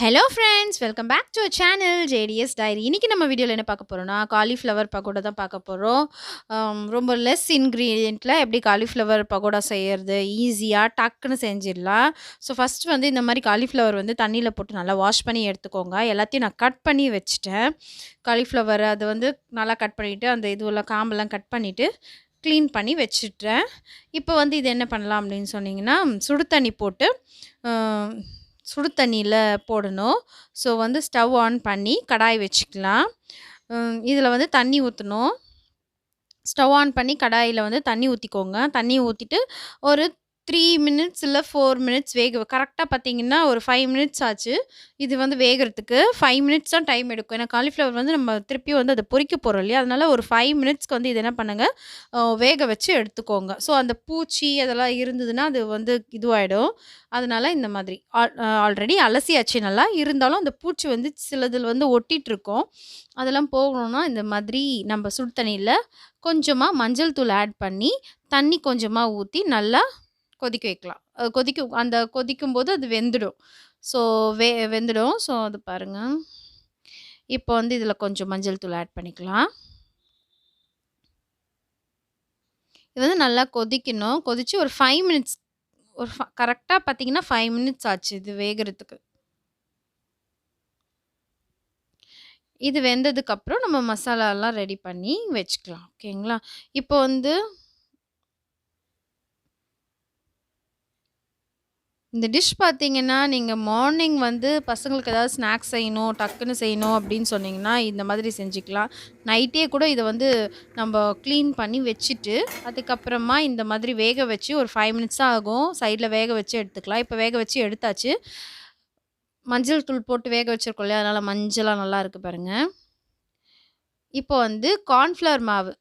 Hello friends! Welcome back to our channel JDS diary. இன்னைக்கு நம்ம வீடியோல என்ன பார்க்க போறோம்னா, காலிஃப்ளவர் பக்கோடா தான் பார்க்க போறோம். ரொம்ப லெஸ் இன்கிரீடியன்ட்ல எப்படி காலிஃப்ளவர் பக்கோடா செய்யறது? ஈஸியா டக்குன்னு செஞ்சிடலாம். ஸோ ஃபர்ஸ்ட் வந்து இந்த மாரி காலிஃப்ளவர் வந்து தண்ணீல போட்டு நல்லா வாஷ் பண்ணி எடுத்துக்கோங்க. எல்லாத்தையும் நான் கட் பண்ணி வச்சுட்டேன். காலிஃப்ளவர் அது வந்து நல்லா கட் பண்ணிட்டு, அந்த இதுவெல்லாம் காம்பெல்லாம் கட் பண்ணிட்டு, கிளீன் பண்ணி வச்சுட்டேன். இப்போ வந்து இது என்ன பண்ணலாம் அப்படின்னு சொன்னீங்கன்னா, சுடு தண்ணி போட்டு அ சுடு தண்ணீல போடணும். ஸோ வந்து ஸ்டவ் ஆன் பண்ணி கடாய் வச்சுக்கலாம். இதில வந்து தண்ணி ஊத்தணும். ஸ்டவ் ஆன் பண்ணி கடாயில வந்து தண்ணி ஊத்திக்கோங்க. தண்ணி ஊத்திட்டு ஒரு 3 மினிட்ஸ் இல்ல 4 மினிட்ஸ் கரெக்ட்டா பார்த்தீங்கன்னா, ஒரு 5 மினிட்ஸ் ஆச்சு. இது வந்து வேகறதுக்கு 5 மினிட்ஸ் தான் டைம் எடுக்கும். ஏன்னா காலிஃப்ளவர் வந்து நம்ம திருப்பி வந்து அத பொரிக்க போறோம் இல்லையா? அதனால ஒரு 5 மினிட்ஸ்க்கு வந்து இது என்ன பண்ணுங்க, வேக வச்சு எடுத்துக்கோங்க. ஸோ அந்த பூச்சி அதெல்லாம் இருந்ததுன்னா, அது வந்து இதுவாயிடும். அதனால இந்த மாதிரி ஆல்ரெடி அலசியாச்சு நல்லா. இருந்தாலும் அந்த பூச்சி வந்து சிலதில வந்து ஒட்டிட்டுருக்கும். அதெல்லாம் போகணும்னா, இந்த மாதிரி நம்ம சுடு தண்ணீல கொஞ்சமா மஞ்சள் தூள் ஆட் பண்ணி, தண்ணி கொஞ்சமா ஊத்தி நல்லா கொதிக்க வைக்கலாம். அந்த கொதிக்கும்போது அது வெந்துடும். ஸோ வெந்துடும். ஸோ அது பாருங்க. இப்போ வந்து இதில கொஞ்சம் மஞ்சள் தூள் ஆட் பண்ணிக்கலாம். இது வந்து நல்லா கொதிக்கணும். கொதிச்சு ஒரு 5 மினிட்ஸ் கரெக்ட்டா பார்த்தீங்கன்னா 5 மினிட்ஸ் ஆச்சு இது வேகறதுக்கு. இது வெந்ததுக்கப்புறம் நம்ம மசாலாலாம் ரெடி பண்ணி வச்சுக்கலாம். ஓகேங்களா? இப்போ வந்து இந்த டிஷ் பார்த்தீங்கன்னா, நீங்க மார்னிங் வந்து பசங்களுக்கு ஏதாவது ஸ்நாக்ஸ் செய்யணும், டக்குன்னு செய்யணும் அப்படின்னு சொன்னீங்கன்னா, இந்த மாதிரி செஞ்சுக்கலாம். நைட்டே கூட இத வந்து நம்ப கிளீன் பண்ணி வச்சுட்டு, அதுக்கப்புறமா இந்த மாதிரி வேக வச்சு ஒரு 5 மினிட்ஸ் தான் ஆகும். சைட்ல வேக வச்சு எடுத்துக்கலாம். இப்ப வேக வச்சு எடுத்தாச்சு. மஞ்சள் தூள் போட்டு வேக வச்சிருக்கோம் இல்லையா? அதனால மஞ்சளா நல்லா இருக்கு பாருங்க. இப்போ வந்து கார்ன்ஃப்ளவர் மாவு.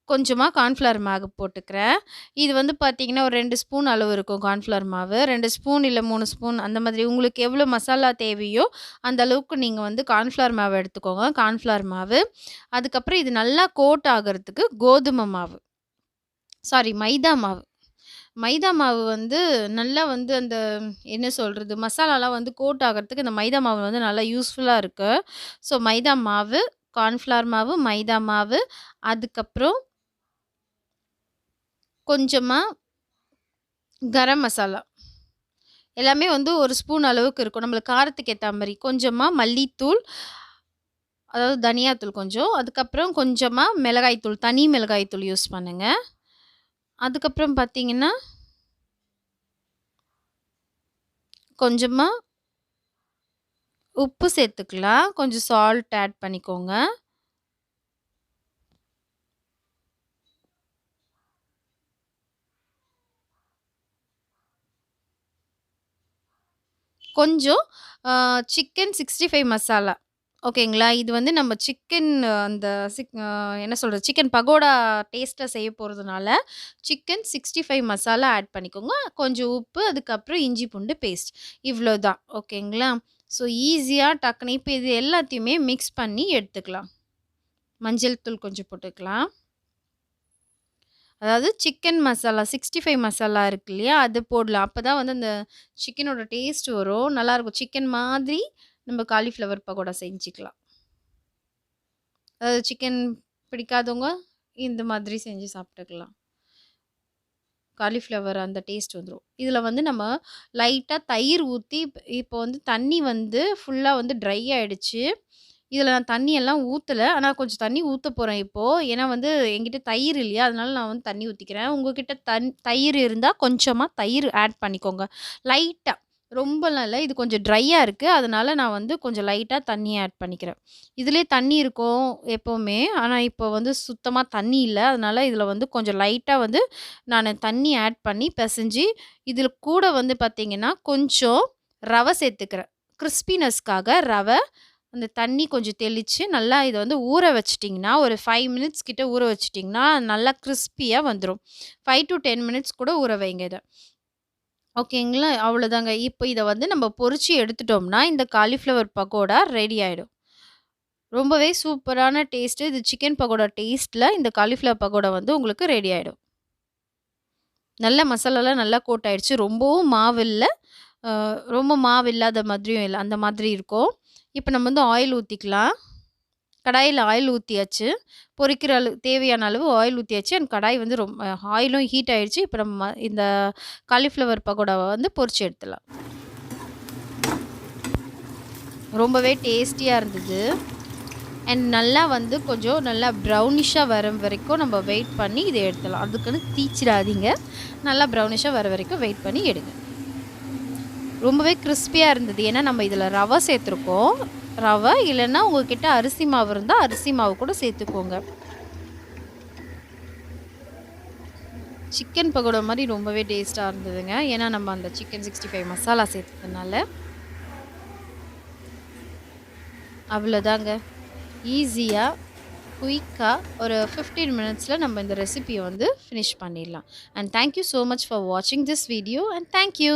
கொஞ்சமா கார்ன்ஃப்ளவர் மாவு போட்டுக்கிறேன். இது வந்து பார்த்தீங்கன்னா, ஒரு 2 ஸ்பூன் அளவு இருக்கும் கார்ன்ஃப்ளவர் மாவு. 2 ஸ்பூன் இல்ல 3 ஸ்பூன் அந்த மாதிரி உங்களுக்கு எவ்வளோ மசாலா தேவையோ, அந்த அளவுக்கு நீங்க வந்து கார்ன்ஃப்ளவர் மாவு எடுத்துக்கோங்க. கார்ன்ஃப்ளவர் மாவு. அதுக்கப்புறம் இது நல்லா கோட் ஆகுறதுக்கு கோதுமை மாவு. சாரி மைதா மாவு. மைதா மாவு வந்து நல்லா வந்து அந்த என்ன சொல்றது? மசாலாலாம் வந்து கோட் ஆகுறதுக்கு இந்த மைதா மாவு வந்து நல்லா யூஸ்ஃபுல்லா இருக்கு. ஸோ மைதா மாவு, கார்ன்ஃப்ளவர் மாவு, மைதா மாவு, அதுக்கப்புறம் கொஞ்சமா கரம் மசாலா. எல்லாமே வந்து 1 ஸ்பூன் அளவுக்கு இருக்கும். நம்மளுக்கு காரத்துக்கு ஏத்தா மாரி. கொஞ்சமா மல்லித்தூள், அதாவது தனியாத்தூள் கொஞ்சம். அதுக்கப்புறம் கொஞ்சமா மிளகாய் தூள், தனி மிளகாய் தூள் யூஸ் பண்ணுங்க. அதுக்கப்புறம் பார்த்தீங்கன்னா, கொஞ்சமா உப்பு சேர்த்துக்கலாம். கொஞ்சம் சால்ட் ஆட் பண்ணிக்கோங்க. கொஞ்சம் அ சிக்கன் 65 மசாலா. ஓகேங்களா? இது வந்து நம்ம சிக்கன் அந்த என்ன சொல்றது? சிக்கன் பகோடா டேஸ்ட்ல செய்ய போறதுனால, சிக்கன் 65 மசாலா ஆட் பண்ணிக்கோங்க. கொஞ்சம் உப்பு, அதுக்கப்புறம் இஞ்சி பூண்டு பேஸ்ட். இவ்வளோதான். ஓகேங்களா? ஸோ ஈஸியா டக்குனு இப்ப இது எல்லாத்தையுமே மிக்ஸ் பண்ணி எடுத்துக்கலாம். மஞ்சள் தூள் கொஞ்சம் போட்டுக்கலாம். அதாவது சிக்கன் மசாலா 65 மசாலா இருக்கு இல்லையா? அது போடலாம். அப்பதான் வந்து அந்த சிக்கனோட டேஸ்ட் வரும். நல்லாயிருக்கும். சிக்கன் மாதிரி நம்ம காலிஃப்ளவர் பக்கோடா செஞ்சுக்கலாம். அதாவது சிக்கன் பிடிக்காதவங்க இந்த மாதிரி செஞ்சு சாப்பிட்டுக்கலாம். காலிஃப்ளவர் அந்த டேஸ்ட் வந்துரும். இதில வந்து நம்ம லைட்டா தயிர் ஊத்தி இப்போ வந்து தண்ணி வந்து ஃபுல்லா வந்து ட்ரை ஆயிடுச்சு. இதில நான் தண்ணி எல்லாம் ஊத்தல. ஆனா கொஞ்சம் தண்ணி ஊத்த போறேன் இப்போ. ஏன்னா வந்து என்கிட்ட தயிர் இல்லையா, அதனால நான் வந்து தண்ணி ஊத்திக்கிறேன். உங்ககிட்ட தயிர் இருந்தா கொஞ்சமா தயிர் ஆட் பண்ணிக்கோங்க. லைட்டா. ரொம்பலாம் இல்ல. இது கொஞ்சம் ட்ரையா இருக்கு. அதனால நான் வந்து கொஞ்சம் லைட்டா தண்ணி ஆட் பண்ணிக்கிறேன். இதிலயே தண்ணி இருக்கும் எப்பவுமே. ஆனா இப்போ வந்து சுத்தமா தண்ணி இல்ல. அதனால இதில வந்து கொஞ்சம் லைட்டா வந்து நானு தண்ணி ஆட் பண்ணி பெசஞ்சு, இதில கூட வந்து பார்த்தீங்கன்னா, கொஞ்சம் ரவ சேர்த்துக்கிறேன். கிறிஸ்பினஸ்க்காக ரவ அந்த தண்ணி கொஞ்சம் தெளிச்சு, நல்லா இத வந்து ஊற வச்சுட்டீங்கன்னா, ஒரு 5 மினிட்ஸ் கிட்ட ஊற வச்சுட்டீங்கன்னா, நல்லா கிரிஸ்பியா வந்துரும். 5 டூ 10 மினிட்ஸ் கூட ஊற வைங்க இத. ஓகேங்களா? அவ்வளோதாங்க. இப்ப இத வந்து நம்ம பொரிச்சு எடுத்துட்டோம்னா, இந்த காலிஃப்ளவர் பக்கோடா ரெடி ஆயிடும். ரொம்பவே சூப்பரான டேஸ்ட்டு. இது சிக்கன் பக்கோடா டேஸ்ட்ல இந்த காலிஃப்ளவர் பக்கோடா வந்து உங்களுக்கு ரெடி ஆயிடும். நல்ல மசாலாலாம் நல்லா கோட் ஆயிடுச்சு. ரொம்பவும் மாவு இல்ல. அ ரொம்ப மாவு இல்லாத மாதிரியும் இல்ல. அந்த மாதிரி இருக்கும். இப்ப நம்ம வந்து ஆயில் ஊத்திக்கலாம். கடாயில ஆயில் ஊத்தியாச்சு. பொரிக்கிற தேவையான அளவு ஆயில் ஊத்தியாச்சு. அண்ட் கடாய் வந்து ஆயிலும் ஹீட் ஆயிடுச்சு. இப்ப நம்ம இந்த காலிஃப்ளவர் பக்கோடாவ வந்து பொரிச்சு எடுத்துடலாம். ரொம்பவே டேஸ்டியா இருந்தது. அண்ட் நல்லா வந்து கொஞ்சம் நல்லா ப்ரௌனிஷா வர வரைக்கும் நம்ம வெயிட் பண்ணி இத எடுத்துடலாம். அதுக்குன்னு தீச்சிடாதீங்க. நல்லா ப்ரௌனிஷா வர வரைக்கும் வெயிட் பண்ணி எடுங்க. ரொம்பவே கிரிஸ்பியா இருந்தது. ஏன்னா நம்ம இதில ரவ சேர்த்துருக்கோம். ரவ இல்லன்னா உங்ககிட்ட அரிசி மாவு இருந்தா, அரிசி மாவு கூட சேர்த்துக்கோங்க. சிக்கன் பக்கோடா மாரி ரொம்பவே டேஸ்ட்டா இருந்ததுங்க. ஏன்னா நம்ம அந்த சிக்கன் 65 மசாலா சேர்த்ததுனால. அவ்வளோதாங்க. ஈஸியா, குயிக்கா ஒரு 15 மினிட்ஸ்ல நம்ம இந்த ரெசிபிய வந்து ஃபினிஷ் பண்ணிடலாம். And thank you so much for வாட்சிங் this video and thank you.